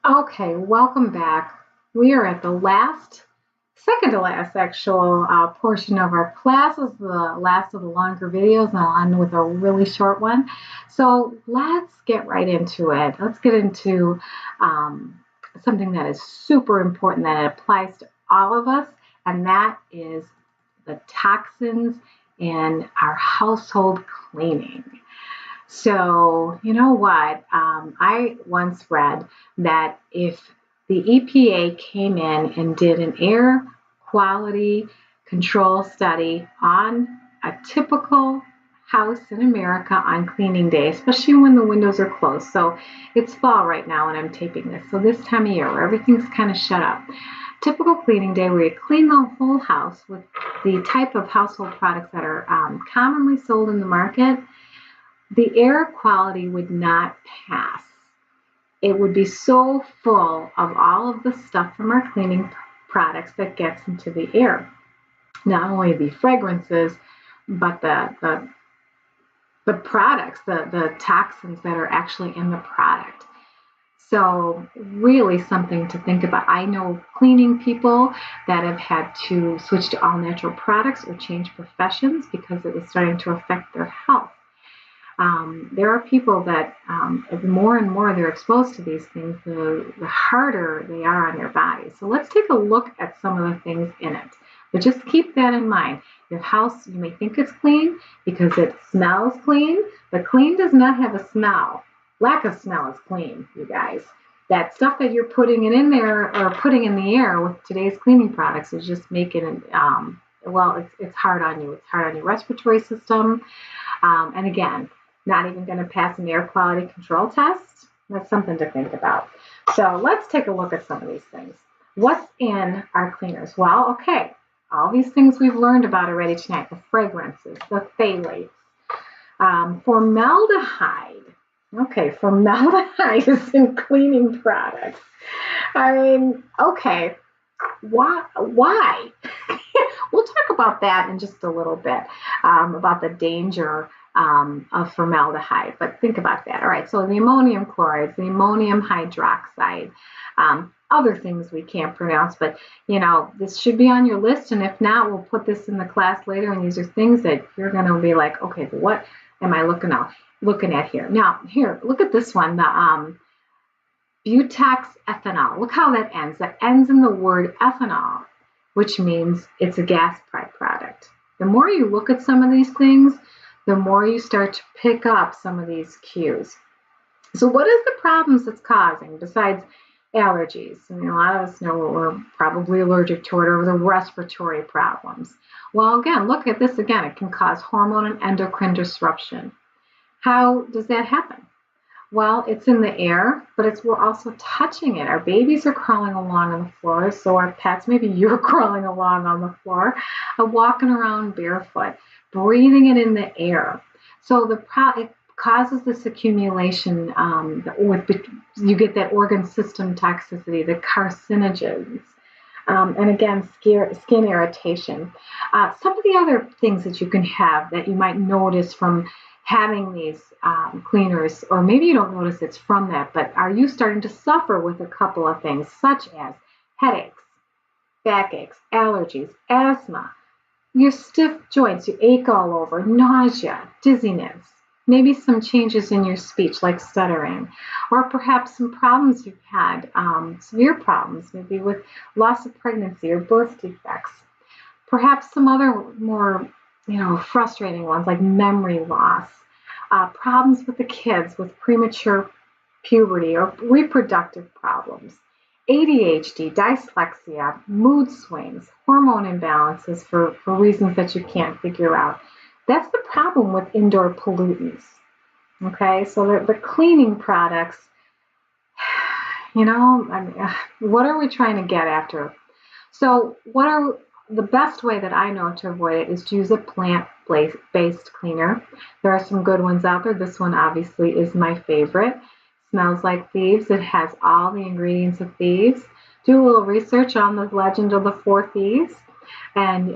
Okay, welcome back. We are at the second to last actual portion of our class. This is the last of the longer videos, and I'll end with a really short one. So let's get right into it. Let's get into something that is super important that applies to all of us, and that is the toxins in our household cleaning. So, you know what? I once read that if the EPA came in and did an air quality control study on a typical house in America on cleaning day, especially when the windows are closed. So it's fall right now when I'm taping this. So this time of year where everything's kind of shut up. Typical cleaning day where you clean the whole house with the type of household products that are commonly sold in the market, the air quality would not pass. It would be so full of all of the stuff from our cleaning products that gets into the air. Not only the fragrances, but the products, the toxins that are actually in the product. So really something to think about. I know cleaning people that have had to switch to all natural products or change professions because it was starting to affect their health. There are people that the more and more they're exposed to these things, the harder they are on your body. So let's take a look at some of the things in it. But just keep that in mind. Your house, you may think it's clean because it smells clean, but clean does not have a smell. Lack of smell is clean, you guys. That stuff that you're putting it in there or putting in the air with today's cleaning products is just making it, it's hard on you. It's hard on your respiratory system. And again, not even going to pass an air quality control test. That's something to think about. So let's take a look at some of these things. What's in our cleaners? Well, okay, all these things we've learned about already tonight, the fragrances, the phthalates, formaldehyde. Okay, formaldehyde is in cleaning products. I mean, okay, why? We'll talk about that in just a little bit, about the danger of formaldehyde. But think about that. All right, so the ammonium chloride, the ammonium hydroxide, other things we can't pronounce, but this should be on your list. And if not, we'll put this in the class later. And these are things that you're going to be like, okay, but what am I looking at here? Now, here, look at this one, the butex ethanol. Look how that ends. That ends in the word ethanol, which means it's a gas product. The more you look at some of these things, the more you start to pick up some of these cues. So what is the problems it's causing besides allergies? I mean, a lot of us know we're probably allergic to it, or the respiratory problems. Well, again, look at this again. It can cause hormone and endocrine disruption. How does that happen? Well, it's in the air, but we're also touching it. Our babies are crawling along on the floor, so our pets, maybe you're crawling along on the floor, walking around barefoot, breathing it in the air. So it causes this accumulation. You get that organ system toxicity, the carcinogens, and again, skin irritation. Some of the other things that you can have that you might notice from having these cleaners, or maybe you don't notice it's from that, but are you starting to suffer with a couple of things such as headaches, backaches, allergies, asthma, your stiff joints, you ache all over, nausea, dizziness, maybe some changes in your speech like stuttering, or perhaps some problems you've had, severe problems, maybe with loss of pregnancy or birth defects, perhaps some other more frustrating ones like memory loss, problems with the kids with premature puberty or reproductive problems, ADHD, dyslexia, mood swings, hormone imbalances for reasons that you can't figure out. That's the problem with indoor pollutants. Okay, so the cleaning products, what are we trying to get after? So the best way that I know to avoid it is to use a plant-based cleaner. There are some good ones out there. This one obviously is my favorite. Smells like thieves. It has all the ingredients of thieves. Do a little research on the legend of the four thieves. And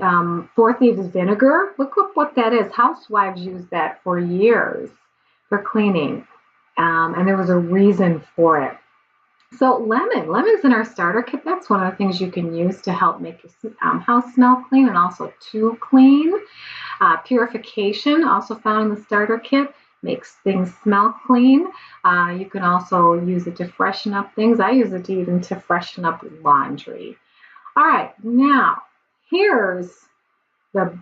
four thieves vinegar, look up what that is. Housewives use that for years for cleaning. And there was a reason for it. So lemon's in our starter kit. That's one of the things you can use to help make your house smell clean and also to clean. Purification, also found in the starter kit, makes things smell clean. You can also use it to freshen up things. I use it even to freshen up laundry. All right, now here's the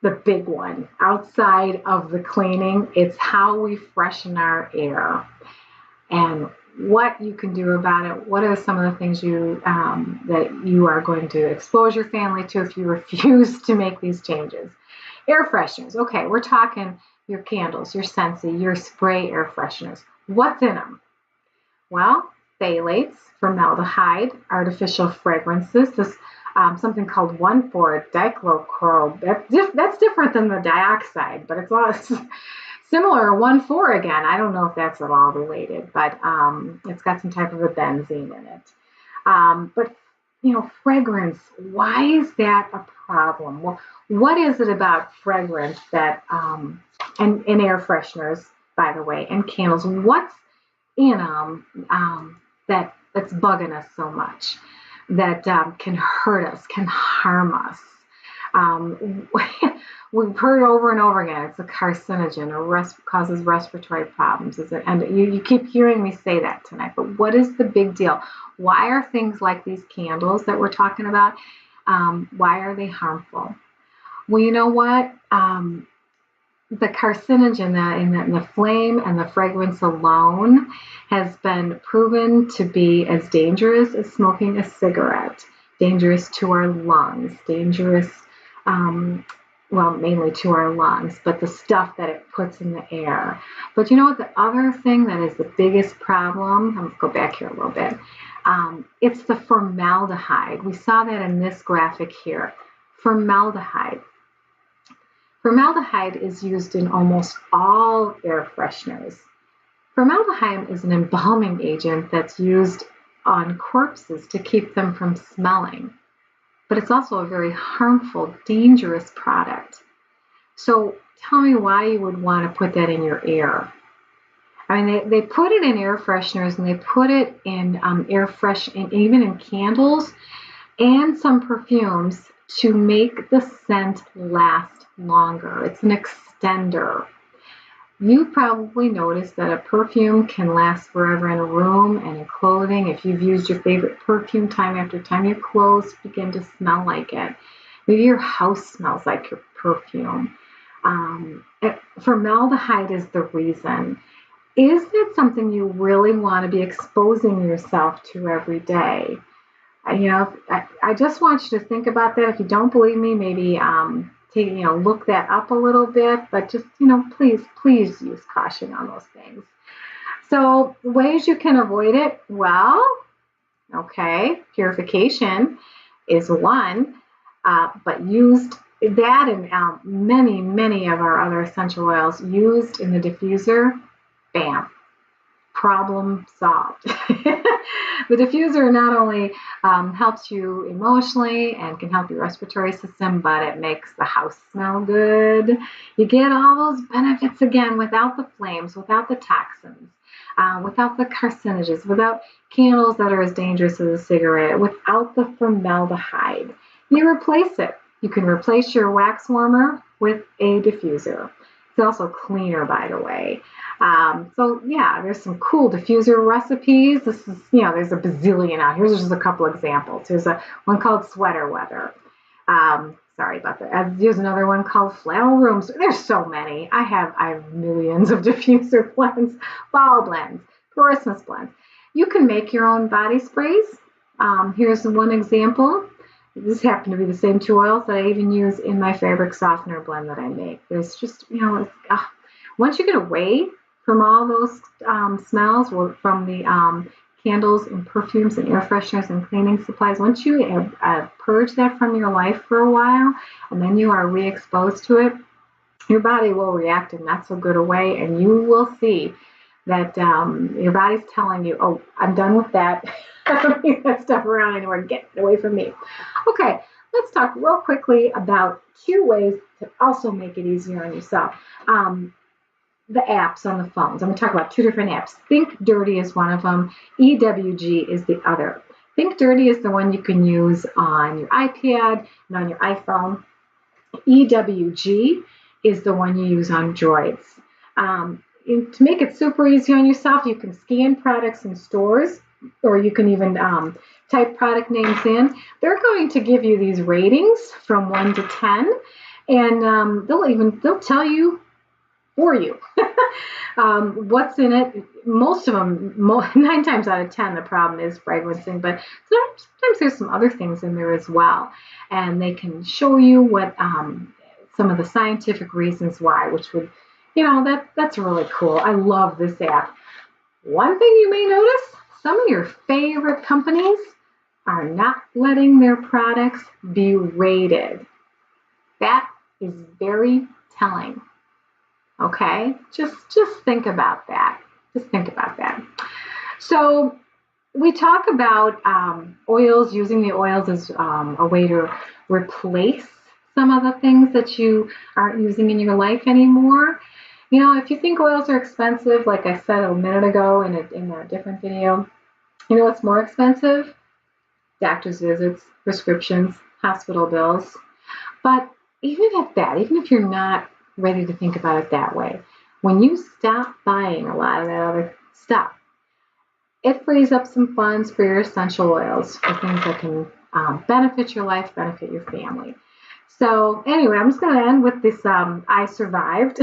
the big one. Outside of the cleaning, it's how we freshen our air and what you can do about it. What are some of the things that you are going to expose your family to if you refuse to make these changes? Air fresheners. Okay, we're talking your candles, your Scentsy, your spray air fresheners. What's in them? Well, phthalates, formaldehyde, artificial fragrances. This something called 1,4-dichlorochloro. That's different than the dioxide, but it's similar. 1,4 again. I don't know if that's at all related, but it's got some type of a benzene in it. But fragrance. Why is that a problem? Well, what is it about fragrance that and air fresheners, by the way, and candles? What's in them that's bugging us so much that can hurt us, can harm us? Um, we've heard over and over again, it's a carcinogen or causes respiratory problems. And you keep hearing me say that tonight, but what is the big deal? Why are things like these candles that we're talking about, why are they harmful? Well, you know what? The carcinogen in the flame and the fragrance alone has been proven to be as dangerous as smoking a cigarette, dangerous to our lungs, dangerous, mainly to our lungs, but the stuff that it puts in the air. But you know what? The other thing that is the biggest problem, let's go back here a little bit, it's the formaldehyde. We saw that in this graphic here. Formaldehyde. Formaldehyde is used in almost all air fresheners. Formaldehyde is an embalming agent that's used on corpses to keep them from smelling. But it's also a very harmful, dangerous product. So tell me why you would want to put that in your air. I mean, they put it in air fresheners and they put it in and even in candles and some perfumes to make the scent last longer. It's an extender. You probably noticed that a perfume can last forever in a room and in clothing. If you've used your favorite perfume time after time, your clothes begin to smell like it. Maybe your house smells like your perfume. Formaldehyde is the reason. Is that something you really want to be exposing yourself to every day? I just want you to think about that. If you don't believe me, maybe look that up a little bit, but just, please use caution on those things. So ways you can avoid it. Well, okay, purification is one, but used that and many of our other essential oils used in the diffuser, bam. Problem solved. The diffuser not only helps you emotionally and can help your respiratory system, but it makes the house smell good. You get all those benefits again without the flames, without the toxins, without the carcinogens, without candles that are as dangerous as a cigarette, without the formaldehyde. You replace it. You can replace your wax warmer with a diffuser. It's also cleaner, by the way. So yeah, there's some cool diffuser recipes. This is, there's a bazillion out. Here's just a couple examples. There's one called Sweater Weather. Sorry about that. There's another one called Flannel Rooms. There's so many. I have millions of diffuser blends, fall blends, Christmas blends. You can make your own body sprays. Here's one example. This happened to be the same two oils that I even use in my fabric softener blend that I make. There's just, once you get away from all those smells, from the candles and perfumes and air fresheners and cleaning supplies, once you purge that from your life for a while, and then you are re-exposed to it, your body will react in not so good a way, and you will see that your body's telling you, oh, I'm done with that. I don't need that stuff around anymore. Get away from me. Okay, let's talk real quickly about 2 ways to also make it easier on yourself. the apps on the phones. I'm going to talk about two different apps. Think Dirty is one of them. EWG is the other. Think Dirty is the one you can use on your iPad and on your iPhone. EWG is the one you use on Droids. To make it super easy on yourself, you can scan products in stores, or you can even type product names in. They're going to give you these ratings from 1 to 10, and they'll tell you for you what's in it. Most of them, 9 times out of 10, the problem is fragrancing, but sometimes there's some other things in there as well, and they can show you what some of the scientific reasons why, which would, that's really cool. I love this app. One thing you may notice, some of your favorite companies are not letting their products be rated. That is very telling. Okay, just think about that. Just think about that. So we talk about oils, using the oils as a way to replace some of the things that you aren't using in your life anymore. If you think oils are expensive, like I said a minute ago in a different video, what's more expensive? Doctor's visits, prescriptions, hospital bills. But even if you're not ready to think about it that way, when you stop buying a lot of that other stuff, it frees up some funds for your essential oils, for things that can benefit your life, benefit your family. So anyway, I'm just going to end with this, I survived.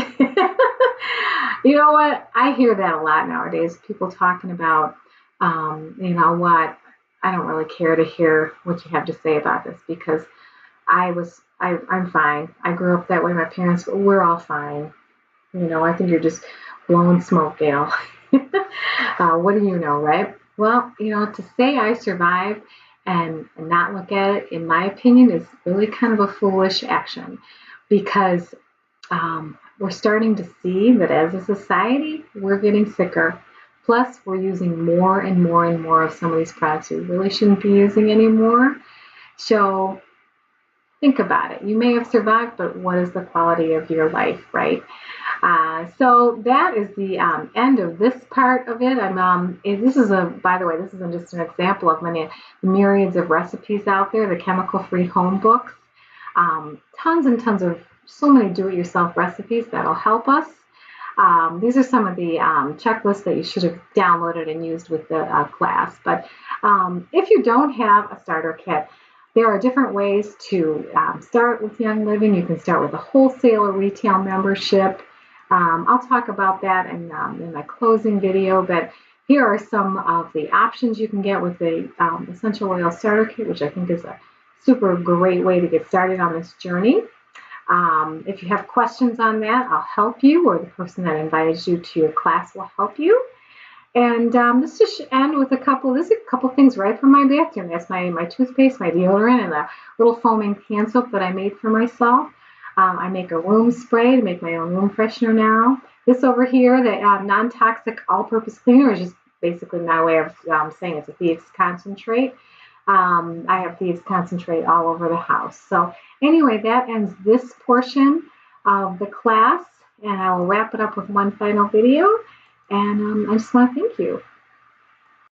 You know what? I hear that a lot nowadays. People talking about, what? I don't really care to hear what you have to say about this, because I'm fine. I grew up that way. My parents, we're all fine. I think you're just blowing smoke, Gail. What do you know, right? Well, to say I survived and not look at it, in my opinion, is really kind of a foolish action, because we're starting to see that as a society, we're getting sicker. Plus, we're using more and more and more of some of these products we really shouldn't be using anymore. So think about it. You may have survived, but what is the quality of your life, right? So that is the end of this part of it. By the way, this isn't just an example of many myriads of recipes out there, the chemical-free home books. Tons and tons of so many do-it-yourself recipes that'll help us. These are some of the checklists that you should have downloaded and used with the class. But if you don't have a starter kit, there are different ways to start with Young Living. You can start with a wholesale or retail membership. I'll talk about that in my closing video, but here are some of the options you can get with the Essential Oil Starter Kit, which I think is a super great way to get started on this journey. If you have questions on that, I'll help you, or the person that invited you to your class will help you. And let's just end with a couple things right from my bathroom. That's my toothpaste, my deodorant, and a little foaming hand soap that I made for myself. I make a room spray to make my own room freshener now. This over here, the non-toxic all-purpose cleaner, is just basically my way of saying it's a thieves concentrate. I have thieves concentrate all over the house. So anyway, that ends this portion of the class, and I will wrap it up with one final video. And I just want to thank you.